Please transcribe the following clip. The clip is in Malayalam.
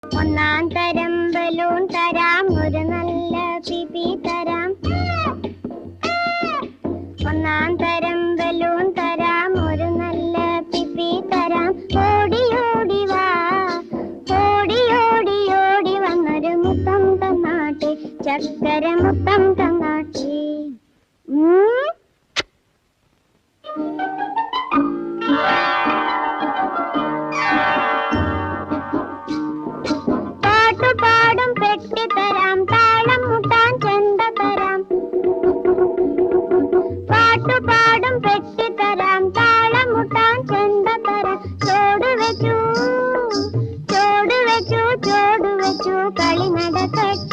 ഒന്നാം തരം ബലൂൺ തരാം, ഒരു നല്ല പിപി തരാം. ഒന്നാം തരം ബലൂൺ തരാം, ഒരു നല്ല പിപി തരാം. ഓടി ഓടി വാ, ഓടി ഓടി ഓടി വന്നൊരു മുത്തം തന്നാട്ടെ, ചക്കര മുത്തം തന്നാട്ടെ. പാട്ടുപാടും പെട്ടി തരാം, താളം മുട്ടാൻ ചെണ്ട തരാം. പാട്ടുപാടും പെട്ടി തരാം, താളം മുട്ടാൻ ചെണ്ട തരാം. ചോട് വെച്ചു ചോട് വെച്ചു ചോട് വെച്ചു കളി നടക്കട്ടെ.